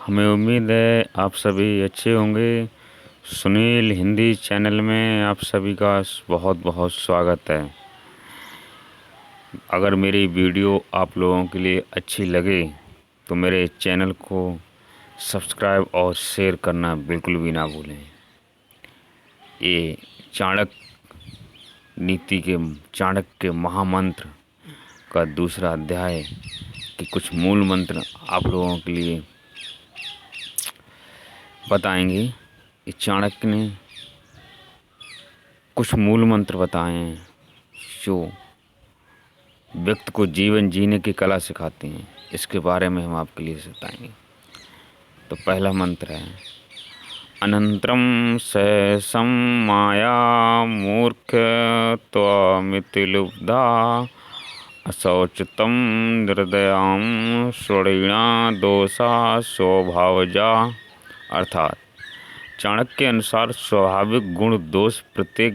हमें उम्मीद है आप सभी अच्छे होंगे। सुनील हिंदी चैनल में आप सभी का बहुत बहुत स्वागत है। अगर मेरी वीडियो आप लोगों के लिए अच्छी लगे तो मेरे चैनल को सब्सक्राइब और शेयर करना बिल्कुल भी ना भूलें। ये चाणक्य महामंत्र का दूसरा अध्याय के कुछ मूल मंत्र आप लोगों के लिए बताएंगे। इस चाणक्य ने कुछ मूल मंत्र बताए हैं जो व्यक्ति को जीवन जीने की कला सिखाते हैं। इसके बारे में हम आपके लिए बताएंगे। तो पहला मंत्र है अनंतरम सहसम माया मूर्ख त्वमिति लुब्धा अशौचतम हृदयां स्वणीणा दोषा स्वभावजा। अर्थात चाणक्य के अनुसार स्वाभाविक गुण दोष प्रत्येक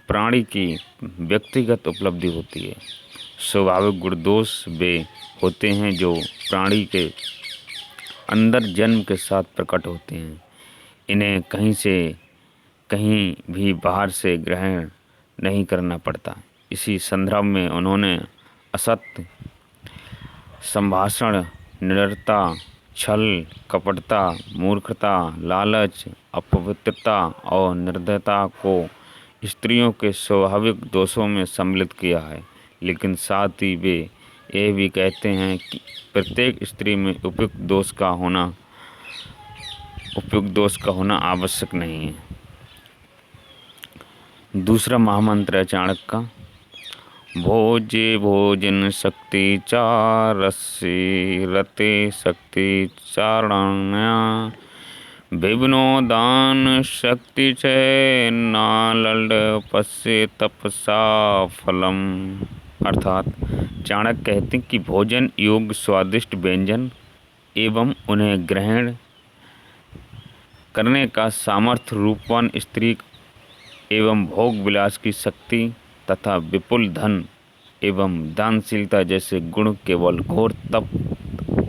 प्राणी की व्यक्तिगत उपलब्धि होती है। स्वाभाविक गुण दोष वे होते हैं जो प्राणी के अंदर जन्म के साथ प्रकट होते हैं। इन्हें कहीं भी बाहर से ग्रहण नहीं करना पड़ता। इसी संदर्भ में उन्होंने असत्य, संभाषण, निडरता, छल, कपटता, मूर्खता, लालच, अपवित्रता और निर्दयता को स्त्रियों के स्वाभाविक दोषों में सम्मिलित किया है। लेकिन साथ ही वे यह भी कहते हैं कि प्रत्येक स्त्री में उपयुक्त दोष का होना आवश्यक नहीं है। दूसरा महामंत्र है चाणक्य का भोजे भोजन शक्ति चारस्य रते शक्ति चारणया विघ्नो दान शक्ति च नालड पश्य तपसा फलम। अर्थात चाणक्य कहते हैं कि भोजन योग्य स्वादिष्ट व्यंजन एवं उन्हें ग्रहण करने का सामर्थ्य, रूपवान स्त्री एवं भोग विलास की शक्ति तथा विपुल धन एवं दानशीलता जैसे गुण केवल घोर तप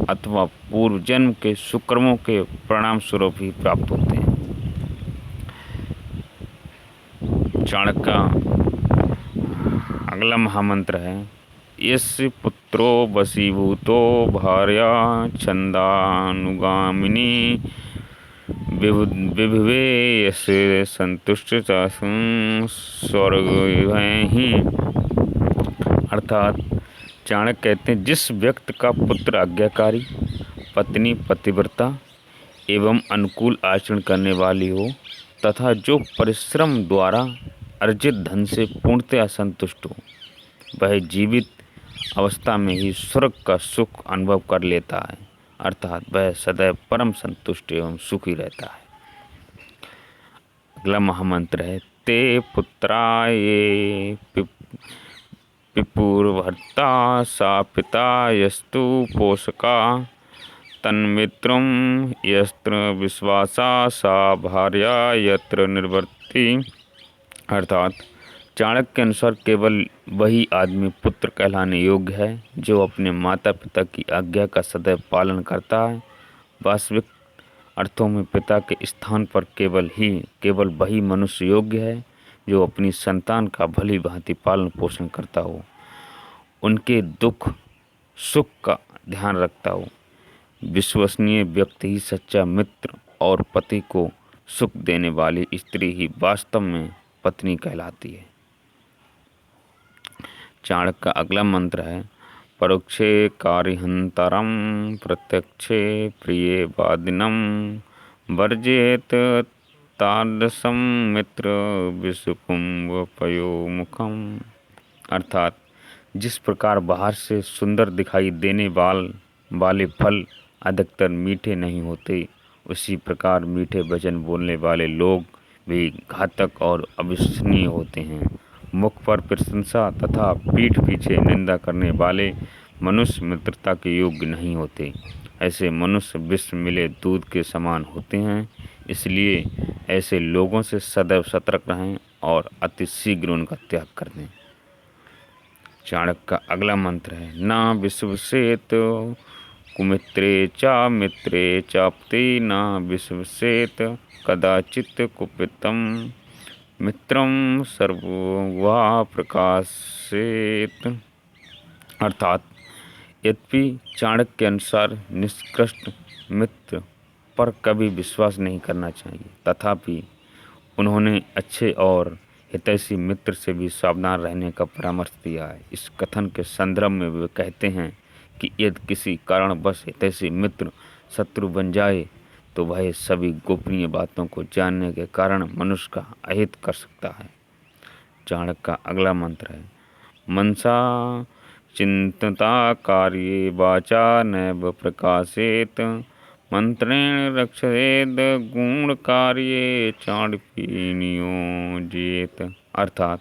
अथवा पूर्व जन्म के सुकर्मों के परिणाम स्वरूप ही प्राप्त होते हैं। चाणक्य का अगला महामंत्र है यस्य पुत्रो वशीभूतो भार्या छंदानुगामिनी विभवे यस्य संतुष्ट स्वर्ग ही। अर्थात चाणक्य कहते हैं जिस व्यक्ति का पुत्र आज्ञाकारी, पत्नी पतिव्रता एवं अनुकूल आचरण करने वाली हो तथा जो परिश्रम द्वारा अर्जित धन से पूर्णतया संतुष्ट हो, वह जीवित अवस्था में ही स्वर्ग का सुख अनुभव कर लेता है। अर्थात वह सदैव परम संतुष्ट एवं सुखी रहता है। अगला महामंत्र है ते पुत्रा ये पिपुर्भर्ता सा पिता यस्तु पोषका तन्मित्रं यत्र विश्वासा सा भार्या यत्र निर्वर्ति। अर्थात चाणक्य के अनुसार केवल वही आदमी पुत्र कहलाने योग्य है जो अपने माता पिता की आज्ञा का सदैव पालन करता है। वास्तविक अर्थों में पिता के स्थान पर केवल वही मनुष्य योग्य है जो अपनी संतान का भली भांति पालन पोषण करता हो, उनके दुख सुख का ध्यान रखता हो। विश्वसनीय व्यक्ति ही सच्चा मित्र और पति को सुख देने वाली स्त्री ही वास्तव में पत्नी कहलाती है। चाणक्य का अगला मंत्र है परोक्षे कार्यहंतरम प्रत्यक्षे प्रिय वादिनम वर्जेत तादृशम मित्र विषुकुंभ पयोमुखम। अर्थात जिस प्रकार बाहर से सुंदर दिखाई देने वाले फल अधिकतर मीठे नहीं होते, उसी प्रकार मीठे वचन बोलने वाले लोग भी घातक और अविश्वसनीय होते हैं। मुख पर प्रशंसा तथा पीठ पीछे निंदा करने वाले मनुष्य मित्रता के योग्य नहीं होते। ऐसे मनुष्य विष मिले दूध के समान होते हैं। इसलिए ऐसे लोगों से सदैव सतर्क रहें और अति शीघ्र उनका त्याग कर दें। चाणक्य का अगला मंत्र है ना विश्वसेत कुमित्रे च मित्रे चाप्ते न विश्वसेत कदाचित् कुपितं मित्रं सर्ववा प्रकाशेत। अर्थात यद्यपि चाणक्य के अनुसार निष्कृष्ट मित्र पर कभी विश्वास नहीं करना चाहिए, तथापि उन्होंने अच्छे और हितैषी मित्र से भी सावधान रहने का परामर्श दिया है। इस कथन के संदर्भ में वे कहते हैं कि यदि किसी कारणवश हितैषी मित्र शत्रु बन जाए तो वह सभी गोपनीय बातों को जानने के कारण मनुष्य का अहित कर सकता है। चाणक्य का अगला मंत्र है मनसा चिंतता कार्ये वाचा नैव प्रकाशेत मंत्रेण रक्षेद गुण कार्ये चाणक्य नियोजित। अर्थात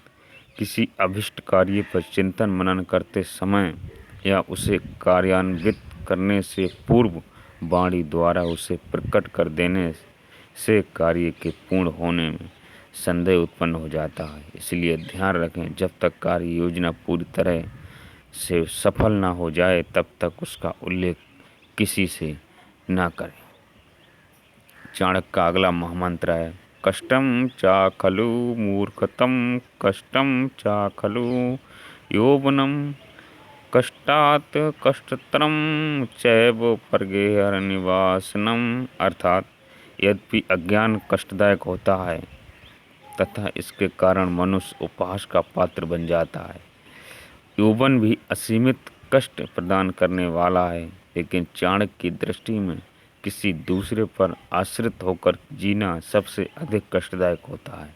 किसी अभिष्ट कार्य पर चिंतन मनन करते समय या उसे कार्यान्वित करने से पूर्व वाणी द्वारा उसे प्रकट कर देने से कार्य के पूर्ण होने में संदेह उत्पन्न हो जाता है। इसलिए ध्यान रखें, जब तक कार्य योजना पूरी तरह से सफल ना हो जाए तब तक उसका उल्लेख किसी से ना करें। चाणक्य का अगला महामंत्र है कष्टं च खलु मूर्खतं कष्टं च खलु यौवनं कष्टात् कष्टतरं चैव परगेहनिवासनम्। अर्थात यद्यपि अज्ञान कष्टदायक होता है तथा इसके कारण मनुष्य उपहास का पात्र बन जाता है, यौवन भी असीमित कष्ट प्रदान करने वाला है, लेकिन चाणक्य की दृष्टि में किसी दूसरे पर आश्रित होकर जीना सबसे अधिक कष्टदायक होता है।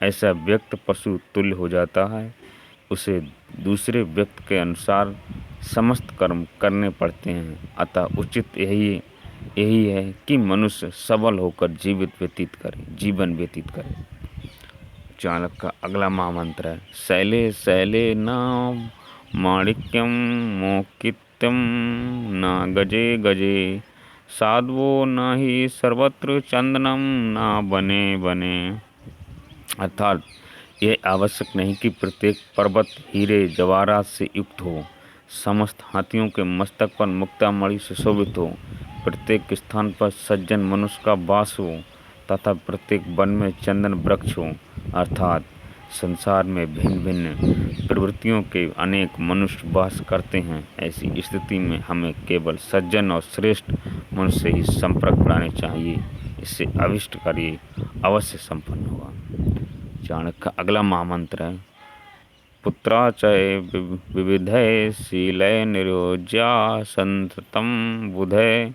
ऐसा व्यक्ति पशु तुल्य हो जाता है, उसे दूसरे व्यक्ति के अनुसार समस्त कर्म करने पड़ते हैं। अतः उचित यही है कि मनुष्य सबल होकर जीवन व्यतीत करे। चाणक्य का अगला महामंत्र है शैले शैले न माणिक्यम मोकित्यम न गजे गजे साधवो न ही सर्वत्र चंदनम न बने बने। अर्थात यह आवश्यक नहीं कि प्रत्येक पर्वत हीरे जवाहरात से युक्त हो, समस्त हाथियों के मस्तक पर मुक्तामणि सुशोभित हो, प्रत्येक स्थान पर सज्जन मनुष्य का वास हो तथा प्रत्येक वन में चंदन वृक्ष हो। अर्थात संसार में भिन्न भिन्न प्रवृत्तियों के अनेक मनुष्य वास करते हैं। ऐसी स्थिति में हमें केवल सज्जन और श्रेष्ठ मनुष्य से ही संपर्क बढ़ाने चाहिए, इससे अभिष्ट कार्य अवश्य संपन्न होगा। चाणक्य का अगला महामंत्र है पुत्रा चय विविधय शीलय निरोज्या संततम बुधय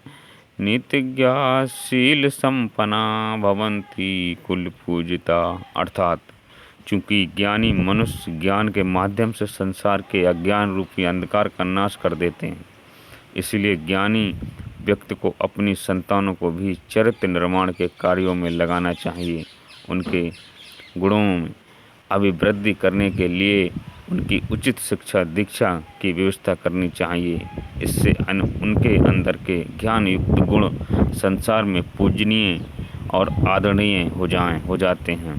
नीतिज्ञा शील संपन्ना भवन्ति कुल पूजिता। अर्थात चूँकि ज्ञानी मनुष्य ज्ञान के माध्यम से संसार के अज्ञान रूपी अंधकार का नाश कर देते हैं, इसलिए ज्ञानी व्यक्ति को अपनी संतानों को भी चरित्र निर्माण के कार्यों में लगाना चाहिए। उनके गुणों में अभिवृद्धि करने के लिए उनकी उचित शिक्षा दीक्षा की व्यवस्था करनी चाहिए। इससे उनके अंदर के ज्ञान युक्त गुण संसार में पूजनीय और आदरणीय हो जाते हैं।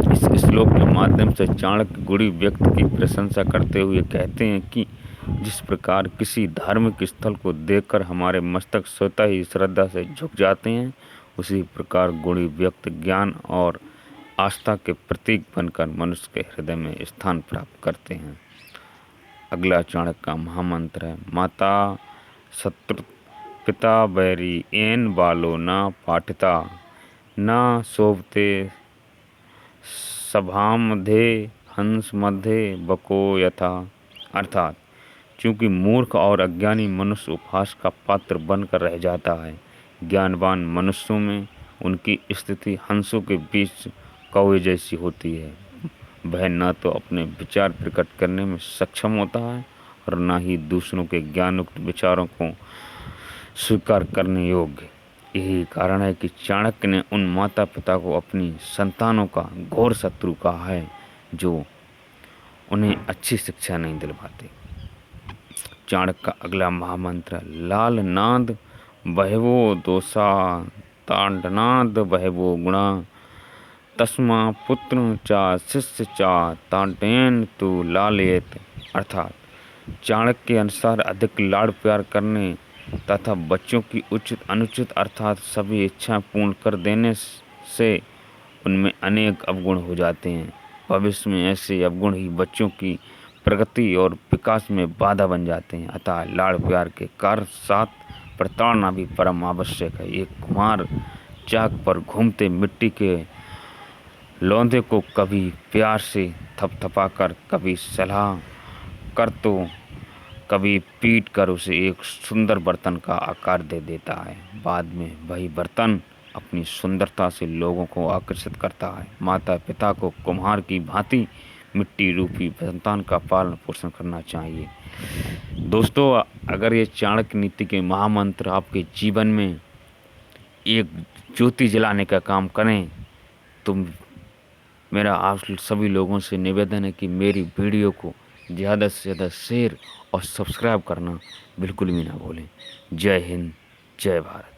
इस श्लोक के माध्यम से चाणक्य गुणी व्यक्ति की प्रशंसा करते हुए कहते हैं कि जिस प्रकार किसी धार्मिक स्थल को देखकर हमारे मस्तक स्वतः ही श्रद्धा से झुक जाते हैं, उसी प्रकार गुणी व्यक्ति ज्ञान और आस्था के प्रतीक बनकर मनुष्य के हृदय में स्थान प्राप्त करते हैं। अगला चाणक्य का महामंत्र है माता शत्रु पिता बैरी एन बालो न पाठिता न शोभते सभामध्य हंस मध्य बको यथा। अर्थात चूँकि मूर्ख और अज्ञानी मनुष्य उपहास का पात्र बनकर रह जाता है, ज्ञानवान मनुष्यों में उनकी स्थिति हंसों के बीच कौवे जैसी होती है। वह न तो अपने विचार प्रकट करने में सक्षम होता है और न ही दूसरों के ज्ञानयुक्त विचारों को स्वीकार करने योग्य। यही कारण है कि चाणक्य ने उन माता पिता को अपनी संतानों का घोर शत्रु कहा है जो उन्हें अच्छी शिक्षा नहीं दिलवाते। चाणक्य का अगला महामंत्र लाल नाद बहवो दोषा तांडनाद बहवो गुणा तस्मा पुत्र चा शिष्य चा तांटेन तु लालयेत। अर्थात चाणक्य के अनुसार अधिक लाड़ प्यार करने तथा बच्चों की उचित अनुचित अर्थात सभी इच्छाएं पूर्ण कर देने से उनमें अनेक अवगुण हो जाते हैं। भविष्य में ऐसे अवगुण ही बच्चों की प्रगति और विकास में बाधा बन जाते हैं। अतः लाड़ प्यार के कार्य साथ प्रताड़ना भी परम आवश्यक है। एक कुम्हार चाक पर घूमते मिट्टी के लौंदे को कभी प्यार से थपथपाकर, कभी सलाह कर तो कभी पीट कर उसे एक सुंदर बर्तन का आकार दे देता है। बाद में वही बर्तन अपनी सुंदरता से लोगों को आकर्षित करता है। माता पिता को कुम्हार की भांति मिट्टी रूपी संतान का पालन पोषण करना चाहिए। दोस्तों, अगर ये चाणक्य नीति के महामंत्र आपके जीवन में एक ज्योति जलाने का काम करें तो मेरा आप सभी लोगों से निवेदन है कि मेरी वीडियो को ज़्यादा से ज़्यादा शेयर और सब्सक्राइब करना बिल्कुल भी ना भूलें। जय हिंद, जय भारत।